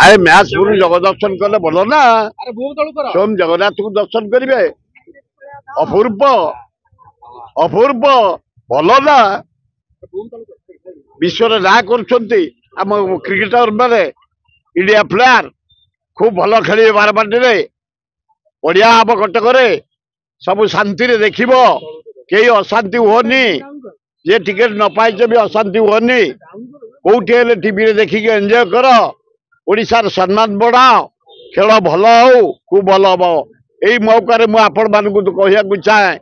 आए मैथपुर जगह दर्शन कले भल ना स्वयं जगन्नाथ को दर्शन करेंगे अपूर्व अपूर्व भल ना विश्व ना कर क्रिकेटर माने इंडिया प्लेयर खूब भल खेल बारबाटी बढ़िया हम कटक सब शांति देख कई अशांति हुनी जे टिकेट न पाइचे भी अशांति हुनी कौटे टीवी देखिक एंजॉय कर ओडिशार सम्मान बढ़ाओ खेल भल हो खूब भल हम यही मौका मुझे आपण मानक कहूँ चाहे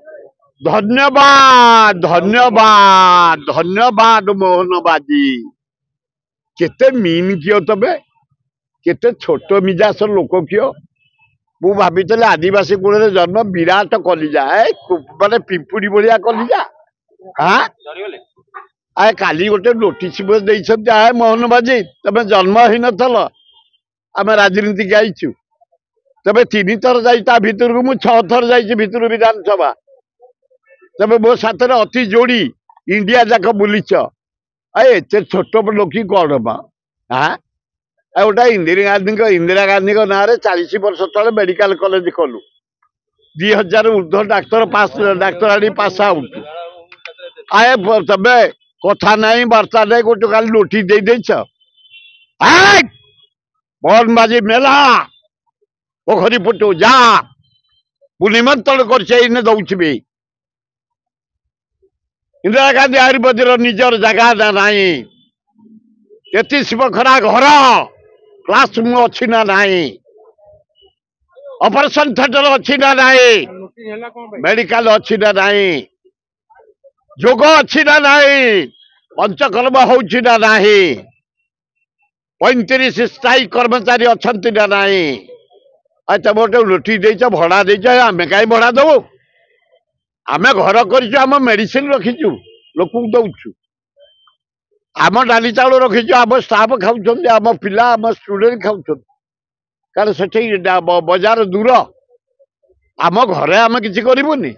धन्यवाद धन्यवाद धन्यवाद मोहन बाजी केते मीन कियो तबे केते छोट मिजास लोक कियो मु भाभी आदिवासी कूल जन्म विराट कलिजा माने पिंपुड़ी भाया कलिजा हाँ आए काली गोटे नोटिस आए मोहन बाजी तमें जन्म ही नथल आम राजनीति आईचु तबे 3 थर जा भितर को मुझ 6 थर जा भितर विधानसभा तबे मो साथ अति जोड़ी इंडिया जाक बुलीच एत छोट लोक कौन बा हाँ गोटा इंदिरा गांधी ना 40 वर्ष तले मेडिकल कॉलेज कलु 2000 ऊर्ध्व डाक्तर डाक्तर आनी पास आउट आए तबे कथा नहीं वार्ता नहीं गोटे खाली नोटिस दे देछ मोहन बाजी मेला पोखरी पुटू जा निमंत्रण कर दौर इंदिरा गांधी आयुर्वेद निजर जगह ना 33 बखरा घर क्लासरूम अच्छी ना नहीं ऑपरेशन थिएटर अच्छी ना नहीं मेडिकल अच्छी ना नहीं जोग अच्छी ना नहीं पंचकर्म होची ना नहीं 35 स्थायी कर्मचारी अच्छा ना नहीं तुम गोटे नोटिस देच भड़ा देच आम कहीं भड़ा दबू आम घर कर मेडिसिन रखीचु लोक दौचु आम डाली चाउल रखीचु आम स्टाफ खाऊ आम पिला आम स्टूडेंट खाऊ कारण से बजार दूर आम घरे आम कि करूनी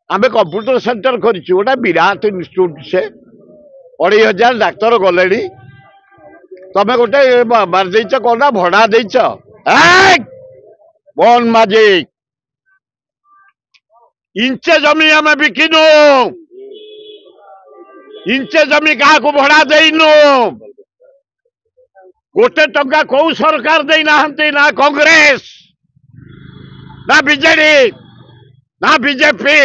आम कंप्यूटर सेंटर करूँ गोटा विराट इन्स्टिट्यूट से 2500 डाक्तर गले तमें गोटे मार देच कौन भड़ा देच मोहन माझी इंचे जमी आम बिकिनु इंचे जमी क्या भड़ा देनु गोटे टंका कौ सरकार दे ना कांग्रेस ना बीजेडी ना बीजेपी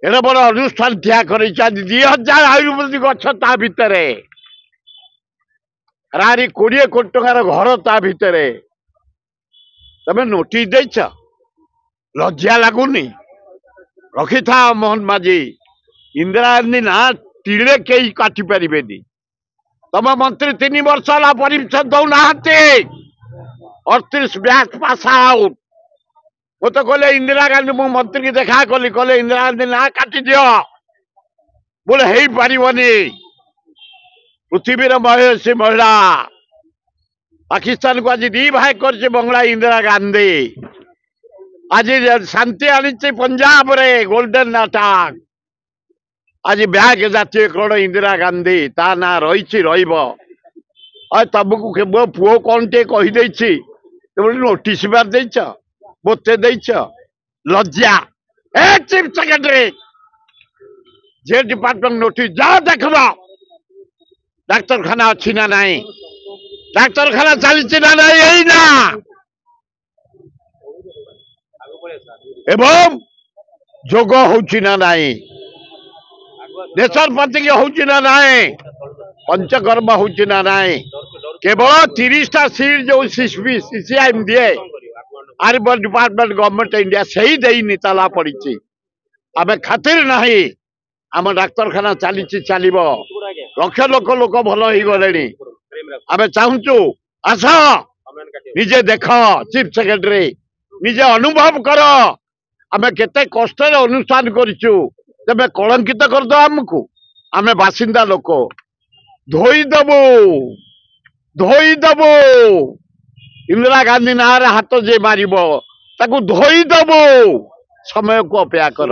एड़े बड़ अनुष्ठान ठिया कर 2000 आयुर्वेदिक गछ ता भितर 20 कोटी टंकार घर ता भितर तमें नोटिस देच लज्जा लगुनि रखी था मोहन माझी इंदिरा गांधी ना टीले कई काटी पारे तुम मंत्री 3 वर्ष है परमिशन दौना 38 बैच पास आउट वो तो कहले इंदिरा गांधी मो मंत्री की देखा कली कहले इंदिरा गांधी ना काटी दियो बोले हो पारिबनी पृथ्वी महेशी महिला पाकिस्तान को आज 2 भाग कर बंगला इंदिरा गांधी आज शांति आनी पंजाब रे गोल्डन अटैक आज ब्याग जातीय कौन इंदिरा गांधी ता ना रही तुमको मो पुओ कौन टे कहीदे नोटिस बार देच बोते देच लज्जा a chief secretary J department notice जा देख डाक्तरखाना अच्छी ना नहीं डाक्तरखाना चली ना नहीं यही ना एवं जोग होची ना नहीं देशरपति होची ना नहीं पंचकर्म होची ना नहीं केवल 30टा सीट जो सीसीआईएम दिए आयुर्वेद डिपार्टमेंट गवर्नमेंट इंडिया सही देनी ताला पड़ी आम खातिर नहीं आम डाक्तरखाना चली चलो लक्ष लोक लोक भल हो गले आम चाहूँ आस निजे देख चीफ सेक्रेटरी निजे अनुभव कर आम केते कष्ट अनुष्ठान करूँ तेज कलंकित करद आमको आम बासिंदा लोक धोईदेबू इंदिरा गांधी ना हाथ जे मार धोईदेबू समय को अपेक्षा कर।